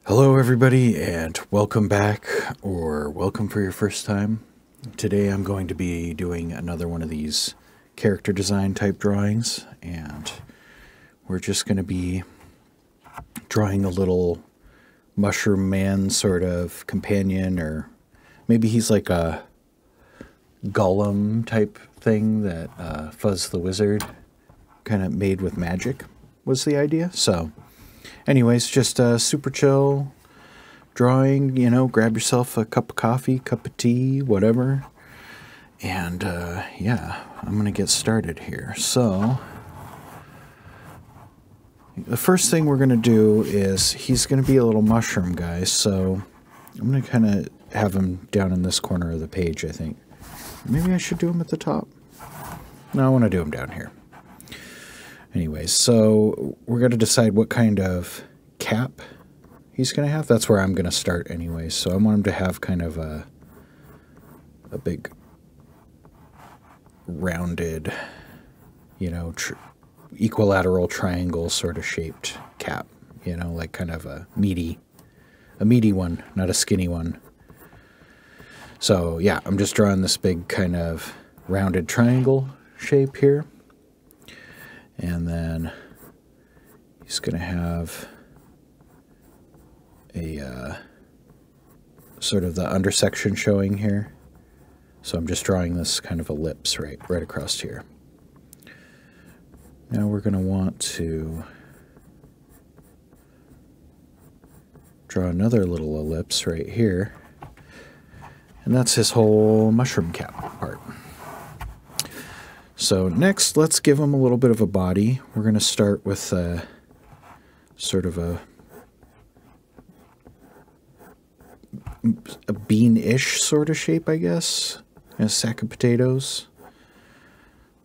Hello everybody and welcome back, or welcome for your first time. Today I'm going to be doing another one of these character design type drawings, and we're just going to be drawing a little mushroom man sort of companion, or maybe he's like a golem type thing that Fuzz the Wizard kind of made with magic was the idea. So anyways, just a super chill drawing, you know, grab yourself a cup of coffee, cup of tea, whatever. And yeah, I'm going to get started here. So the first thing we're going to do is he's going to be a little mushroom guy. So I'm going to kind of have him down in this corner of the page, I think. Maybe I should do him at the top. No, I want to do him down here. Anyways, so we're going to decide what kind of cap he's going to have. That's where I'm going to start anyways. So I want him to have kind of a big rounded, you know, equilateral triangle sort of shaped cap, you know, like kind of a meaty one, not a skinny one. So yeah, I'm just drawing this big kind of rounded triangle shape here. And then he's going to have a sort of the undersection showing here. So I'm just drawing this kind of ellipse right across here. Now we're going to want to draw another little ellipse right here. And that's his whole mushroom cap part. So next, let's give him a little bit of a body. We're going to start with sort of a bean-ish sort of shape, I guess. A sack of potatoes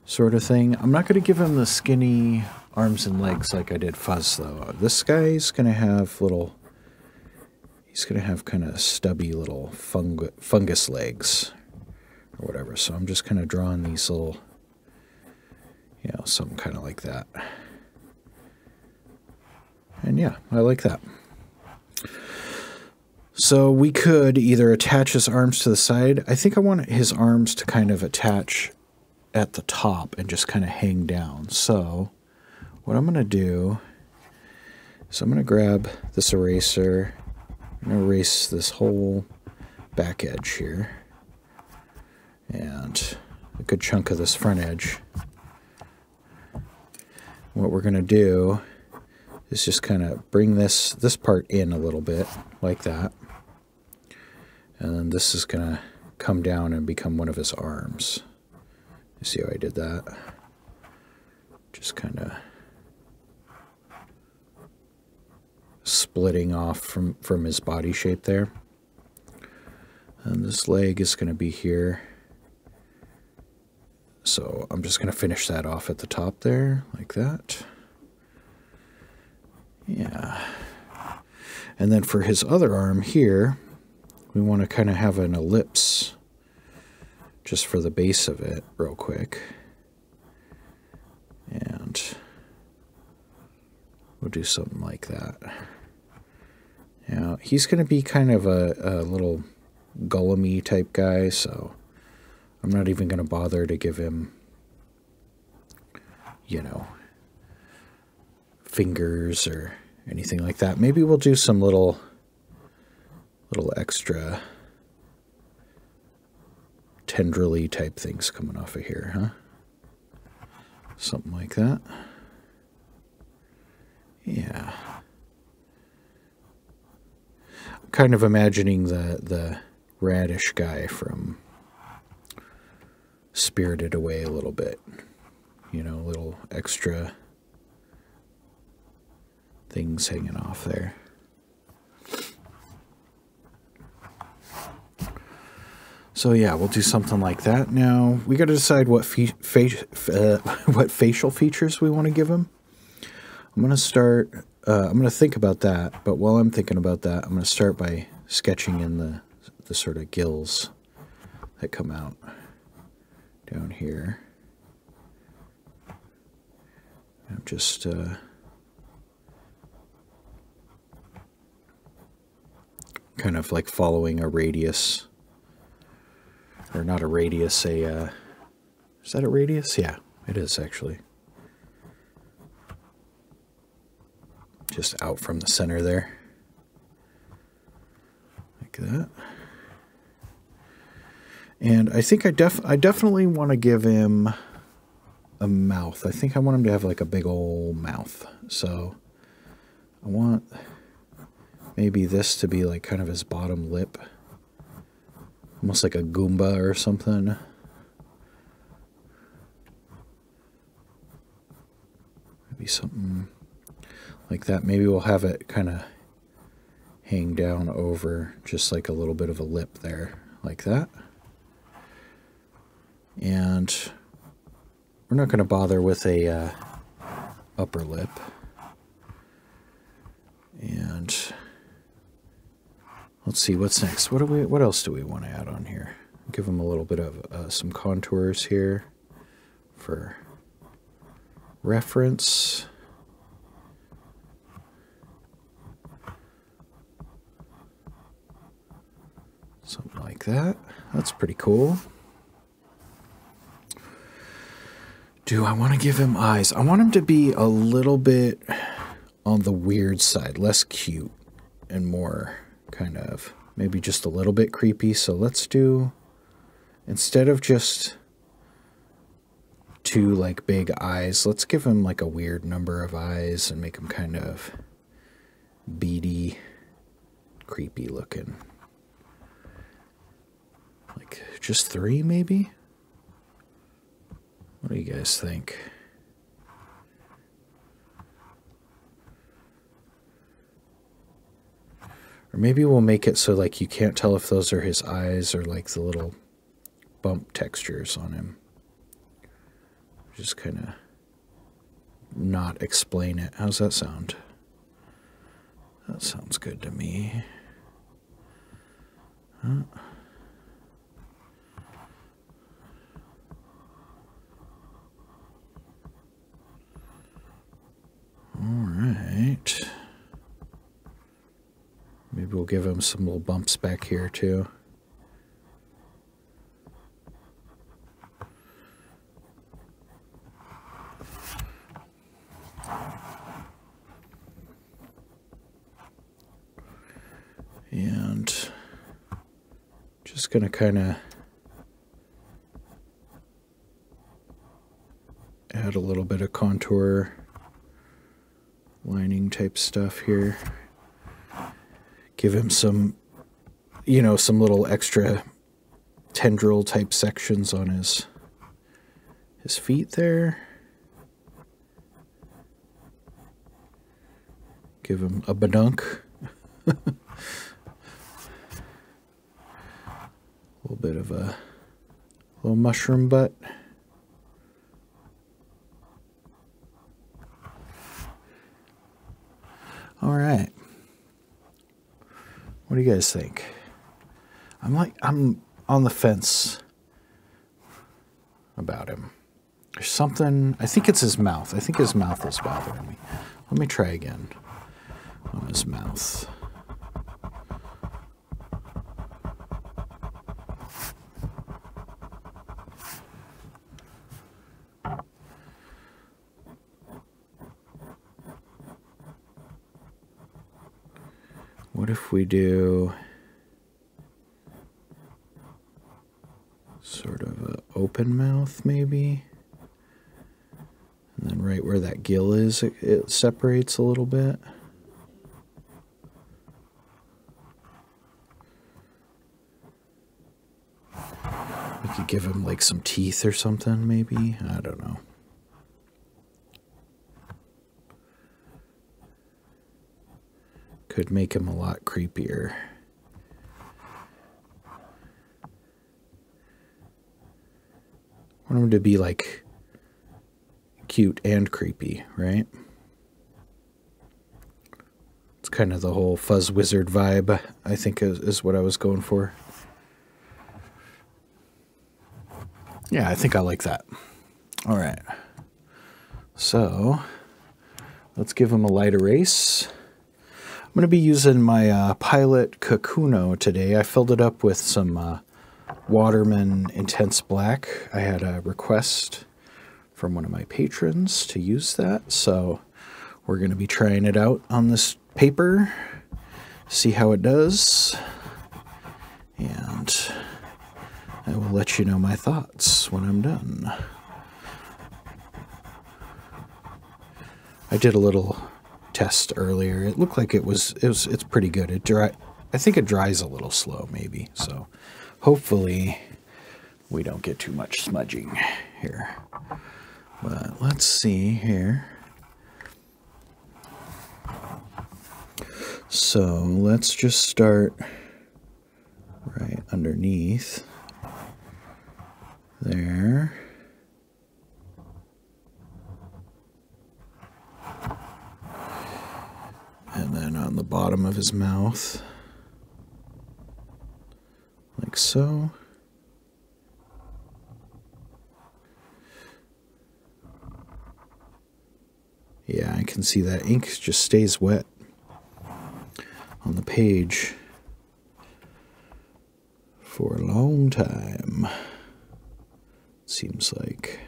sort of thing. I'm not going to give him the skinny arms and legs like I did Fuzz, though. This guy's going to have little... He's going to have kind of stubby little fungus legs or whatever. So I'm just kind of drawing these little... You know, something kind of like that. And yeah, I like that. So we could either attach his arms to the side. I think I want his arms to kind of attach at the top and just kind of hang down. So what I'm going to do is I'm going to grab this eraser. I'm going to erase this whole back edge here. And a good chunk of this front edge. What we're going to do is just kind of bring this part in a little bit, like that. And then this is going to come down and become one of his arms. You see how I did that? Just kind of splitting off from his body shape there. And this leg is going to be here. So I'm just going to finish that off at the top there, like that. Yeah. And then for his other arm here, we want to kind of have an ellipse just for the base of it real quick. And we'll do something like that. Now, he's going to be kind of a little golem-y type guy, so I'm not even going to bother to give him, you know, fingers or anything like that. Maybe we'll do some little extra tendrily type things coming off of here, huh? Something like that. Yeah. I'm kind of imagining the radish guy from Spirited Away a little bit, you know, little extra things hanging off there. So yeah, we'll do something like that. Now we got to decide what what facial features we want to give him. I'm going to start. I'm going to think about that, but while I'm thinking about that, I'm going to start by sketching in the sort of gills that come out down here. I'm just kind of like following a radius. Or not a radius, is that a radius? Yeah, it is actually. Just out from the center there. Like that. And I think I definitely want to give him a mouth. I think I want him to have like a big old mouth. So I want maybe this to be like kind of his bottom lip. Almost like a Goomba or something. Maybe something like that. Maybe we'll have it kind of hang down over just like a little bit of a lip there. Like that. And we're not going to bother with a upper lip. And let's see what's next. What else do we want to add on here? Give him a little bit of some contours here for reference. Something like that. That's pretty cool. Do I want to give him eyes? I want him to be a little bit on the weird side, less cute and more kind of maybe just a little bit creepy. So let's do, instead of just 2 like big eyes, let's give him like a weird number of eyes and make him kind of beady, creepy looking. Like just 3 maybe? What do you guys think? Or maybe we'll make it so like you can't tell if those are his eyes or like the little bump textures on him. Just kind of not explain it. How's that sound? That sounds good to me. Huh? All right. Maybe we'll give him some little bumps back here too. And just going to kind of add a little bit of contour lining type stuff here. Give him some, you know, some little extra tendril type sections on his feet there. Give him a badunk. A little bit of a little mushroom butt. All right. What do you guys think? I'm on the fence about him. There's something, I think it's his mouth. I think his mouth is bothering me. Let me try again on his mouth. What if we do sort of an open mouth maybe? And then right where that gill is, it separates a little bit. We could give him like some teeth or something maybe. I don't know. Could make him a lot creepier. I want him to be like cute and creepy, right? It's kind of the whole Fuzz Wizard vibe, I think is what I was going for. Yeah, I think I like that. All right. So let's give him a light erase. I'm going to be using my Pilot Kakuno today. I filled it up with some Waterman Intense Black. I had a request from one of my patrons to use that, so we're going to be trying it out on this paper, see how it does, and I will let you know my thoughts when I'm done. I did a little test earlier. It looked like it's pretty good. I think it dries a little slow maybe, so hopefully we don't get too much smudging here. But let's see here. So let's just start right underneath there. And then on the bottom of his mouth, like so. Yeah, I can see that ink just stays wet on the page for a long time, seems like.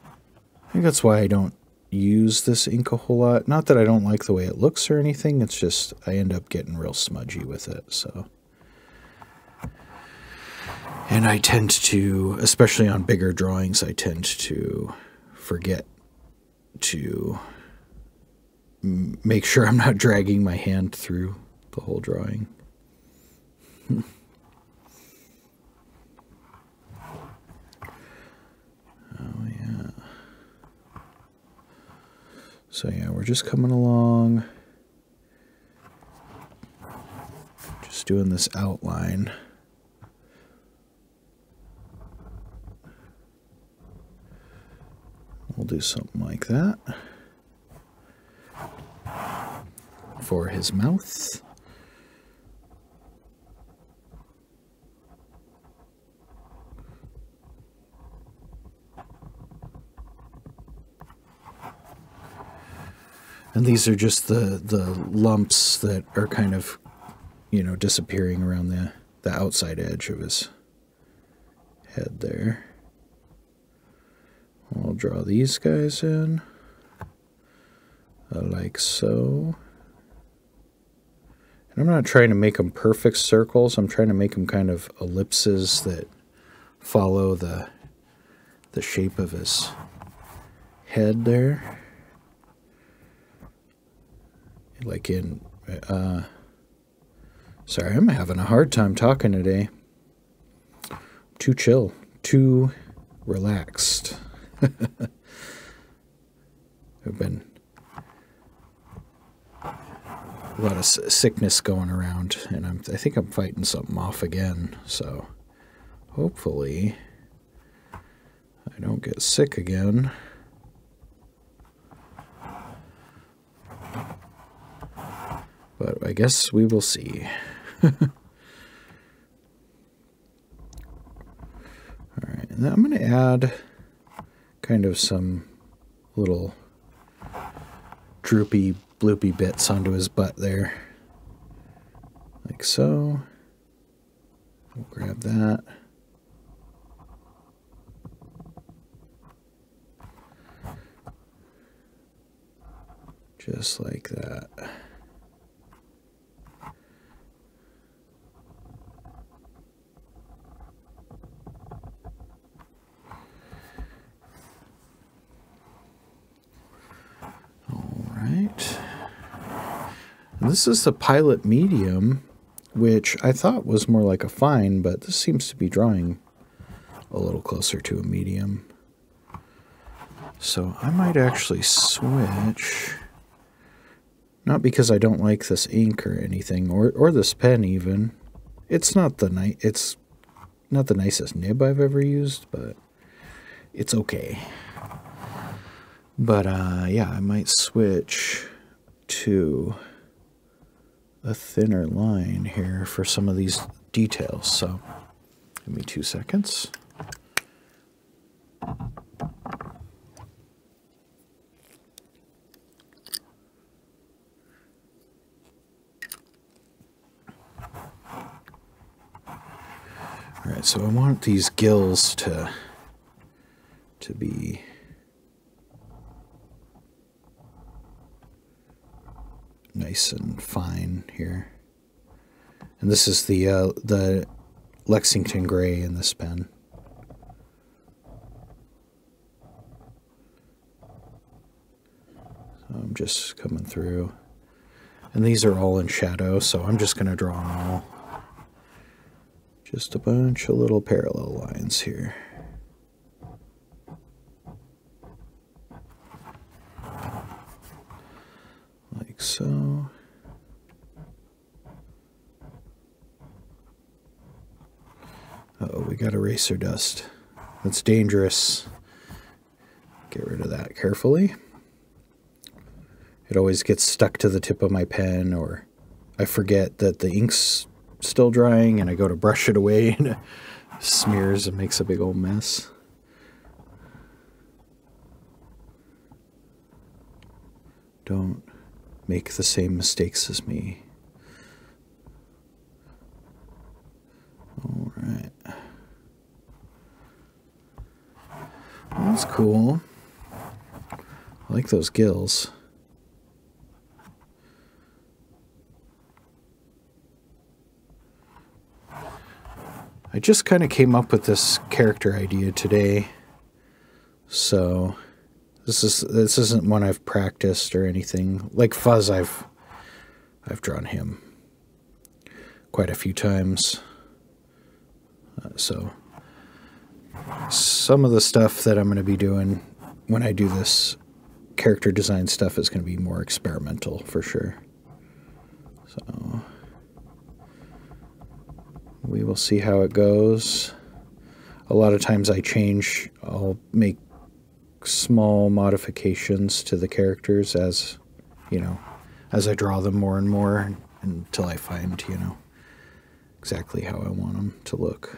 I think that's why I don't use this ink a whole lot. Not that I don't like the way it looks or anything, it's just I end up getting real smudgy with it, so. And I tend to, especially on bigger drawings, I tend to forget to make sure I'm not dragging my hand through the whole drawing. Oh yeah. So yeah, we're just coming along, just doing this outline. We'll do something like that for his mouth. And these are just the lumps that are kind of, you know, disappearing around the outside edge of his head there. I'll draw these guys in, like so. And I'm not trying to make them perfect circles. I'm trying to make them kind of ellipses that follow the shape of his head there. Like in, sorry, I'm having a hard time talking today. Too chill, too relaxed. I've been a lot of sickness going around, and I think I'm fighting something off again, so hopefully I don't get sick again. But I guess we will see. Alright, and then I'm going to add kind of some little droopy, bloopy bits onto his butt there. Like so. We'll grab that. Just like that. This is the Pilot Medium, which I thought was more like a fine, but this seems to be drawing a little closer to a medium. So I might actually switch, not because I don't like this ink or anything, or this pen even. It's not the nicest nib I've ever used, but it's okay. But yeah, I might switch to a thinner line here for some of these details. So give me 2 seconds. Alright, so I want these gills to be nice and fine here. And this is the Lexington gray in this pen. So I'm just coming through. And these are all in shadow, so I'm just going to draw them all. Just a bunch of little parallel lines here. Like so. Uh-oh, we got eraser dust. That's dangerous. Get rid of that carefully. It always gets stuck to the tip of my pen, or I forget that the ink's still drying and I go to brush it away and it smears and makes a big old mess. Don't make the same mistakes as me. All right. Well, that's cool. I like those gills. I just kind of came up with this character idea today, so this isn't one I've practiced or anything. Like Fuzz, I've drawn him quite a few times. So some of the stuff that I'm going to be doing when I do this character design stuff is going to be more experimental for sure. So we will see how it goes. A lot of times I'll make small modifications to the characters as, you know, as I draw them more and more until I find, you know, exactly how I want them to look.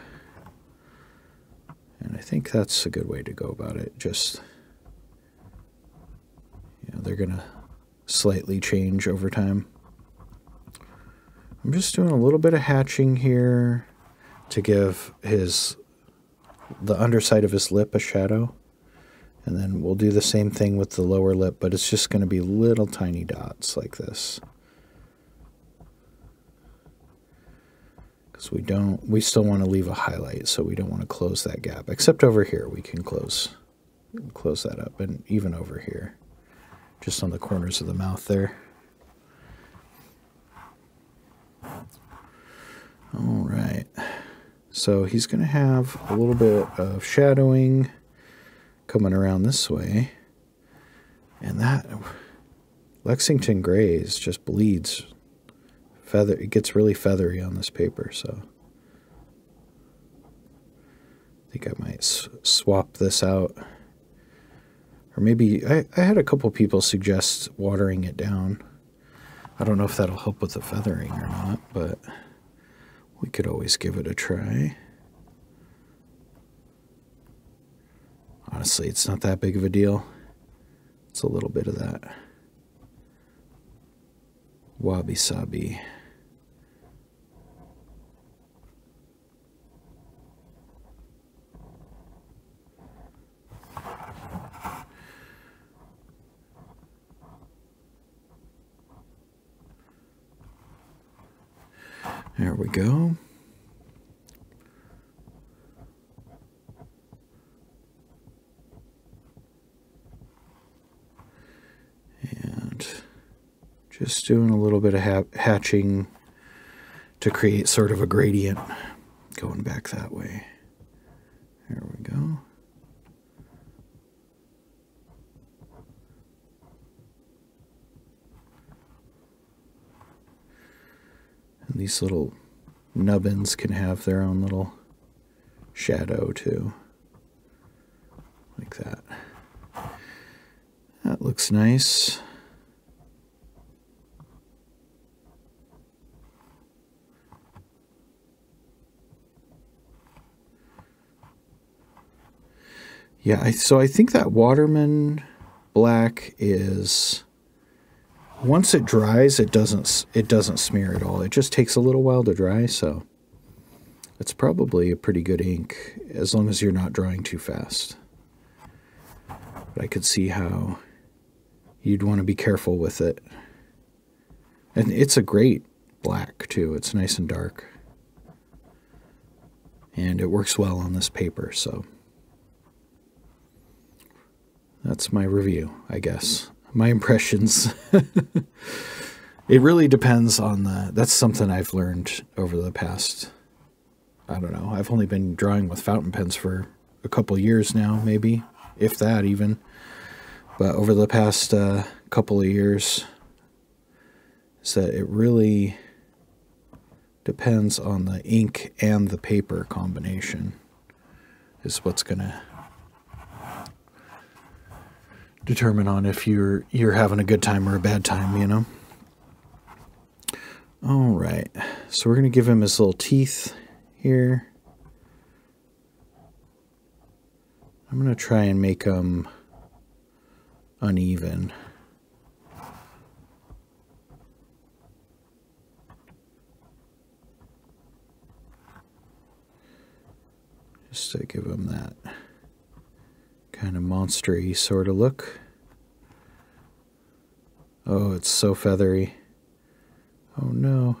And I think that's a good way to go about it. Just, you know, they're going to slightly change over time. I'm just doing a little bit of hatching here to give the underside of his lip a shadow. And then we'll do the same thing with the lower lip, but it's just going to be little tiny dots like this. Because we still want to leave a highlight, so we don't want to close that gap. Except over here, we can close that up, and even over here, just on the corners of the mouth there. All right, so he's going to have a little bit of shadowing coming around this way, and that Lexington grays just bleeds feather. It gets really feathery on this paper, so I think I might swap this out, or maybe I had a couple people suggest watering it down. I don't know if that'll help with the feathering or not, but we could always give it a try. Honestly, it's not that big of a deal. It's a little bit of that wabi-sabi. There we go. And just doing a little bit of hatching to create sort of a gradient going back that way. There we go. And these little nubbins can have their own little shadow too, like that. That looks nice. Yeah, so I think that Waterman black is, once it dries, it doesn't smear at all. It just takes a little while to dry, so It's probably a pretty good ink, as long as you're not drawing too fast. But I could see how you'd want to be careful with it. And it's a great black, too. It's nice and dark. And it works well on this paper, so that's my review, I guess. My impressions. It really depends on that's something I've learned over the past, I don't know, I've only been drawing with fountain pens for a couple years now, maybe, if that even. But over the past couple of years, is that it really depends on the ink and the paper combination is what's going to determine on if you're having a good time or a bad time, you know. All right, so we're going to give him his little teeth here. I'm going to try and make them uneven. Just to give him that kind of monster-y sort of look. Oh, it's so feathery. Oh no.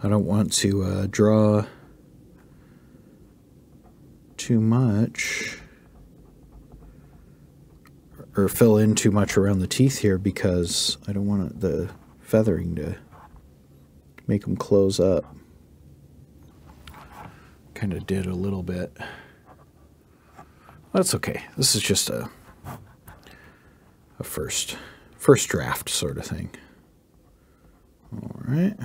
I don't want to draw too much or fill in too much around the teeth here because I don't want the feathering to make them close up. Kind of did a little bit. That's okay. This is just a first draft sort of thing. All right.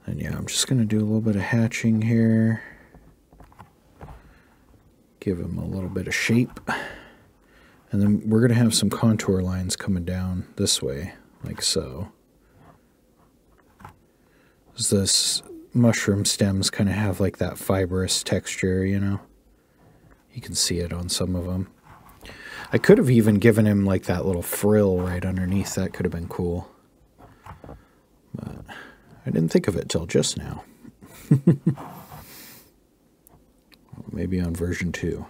And yeah, I'm just going to do a little bit of hatching here. Give him a little bit of shape. And then we're going to have some contour lines coming down this way, like so. This mushroom stems kind of have like that fibrous texture, you know. You can see it on some of them. I could have even given him like that little frill right underneath. That could have been cool. But I didn't think of it till just now. Maybe on version 2.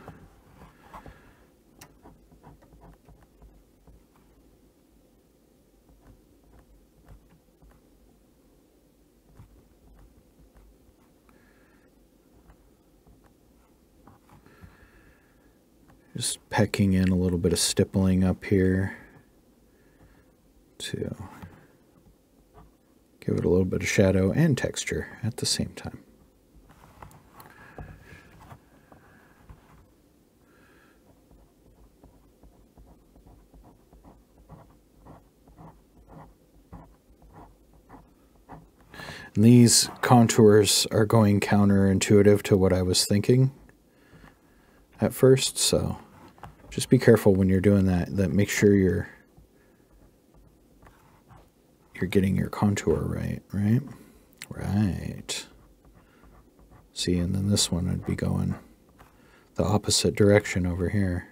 Just pecking in a little bit of stippling up here to give it a little bit of shadow and texture at the same time. And these contours are going counterintuitive to what I was thinking at first, so just be careful when you're doing that. Make sure you're getting your contour right. Right. See, and then this one would be going the opposite direction over here.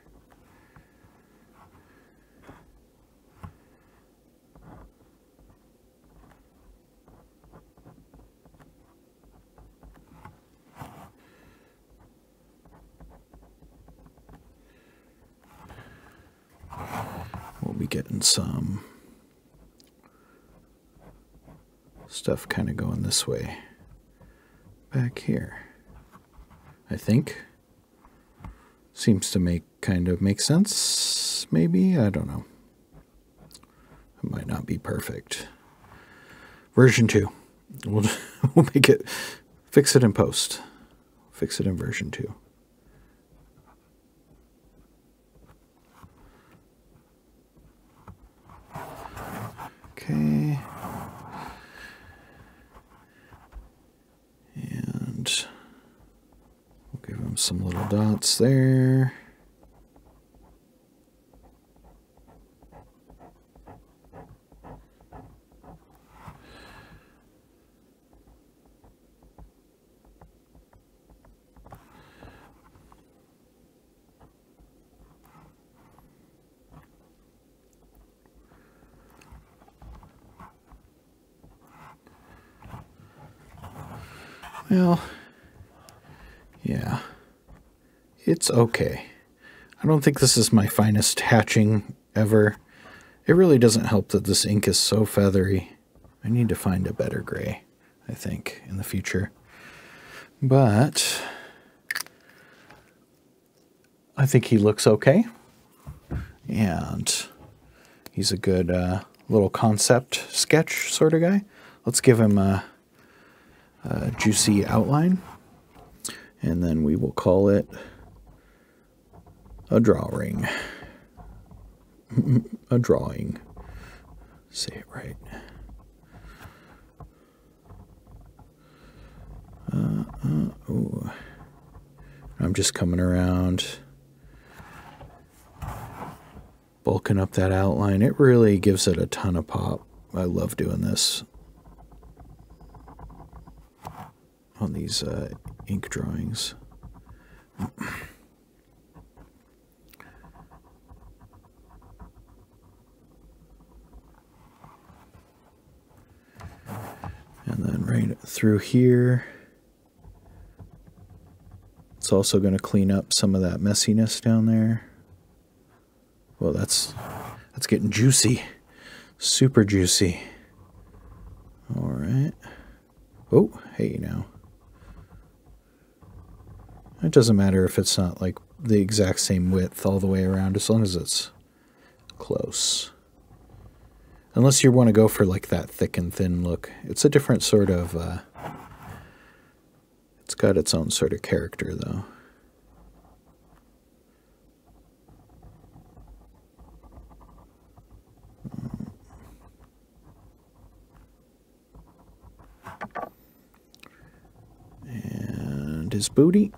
We'll be getting some stuff kind of going this way back here, I think. Seems to make sense, maybe. I don't know. It might not be perfect. Version 2. We'll make it, fix it in post. Fix it in version 2. Okay. And we'll give him some little dots there. Well, yeah, it's okay. I don't think this is my finest hatching ever. It really doesn't help that this ink is so feathery. I need to find a better gray, I think, in the future. But I think he looks okay. And he's a good little concept sketch sort of guy. Let's give him a juicy outline, and then we will call it a drawing. A drawing. Say it right. Ooh. I'm just coming around, bulking up that outline. It really gives it a ton of pop. I love doing this on these ink drawings. And then right through here, it's also going to clean up some of that messiness down there. Well, that's getting juicy. Super juicy. All right. Oh, hey now. It doesn't matter if it's not like the exact same width all the way around, as long as it's close. Unless you want to go for like that thick and thin look. It's a different sort of, it's got its own sort of character though. And his booty.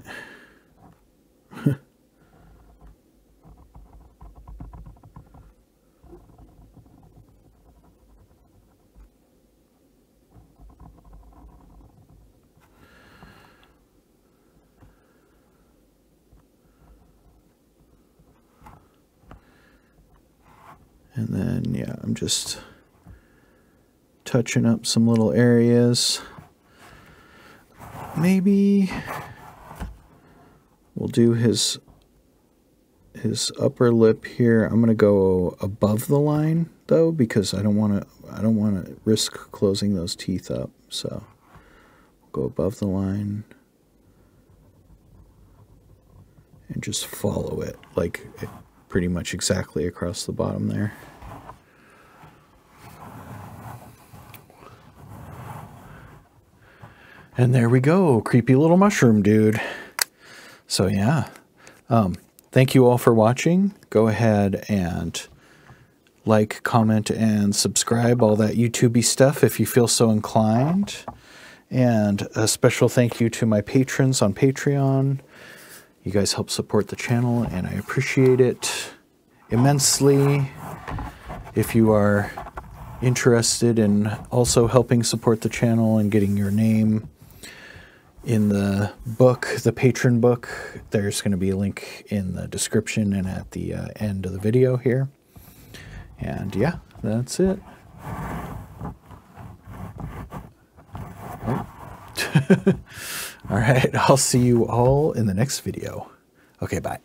And then, yeah, I'm just touching up some little areas. Maybe we'll do his upper lip here. I'm going to go above the line though, because I don't want to risk closing those teeth up. So we'll go above the line and just follow it like pretty much exactly across the bottom there. And there we go, creepy little mushroom dude. So yeah, thank you all for watching. Go ahead and like, comment, and subscribe, all that YouTube-y stuff if you feel so inclined. And a special thank you to my patrons on Patreon. You guys help support the channel, and I appreciate it immensely. If you are interested in also helping support the channel and getting your name in the book, the patron book, there's going to be a link in the description and at the end of the video here. And yeah, that's it. Oh. All right, I'll see you all in the next video. Okay, bye.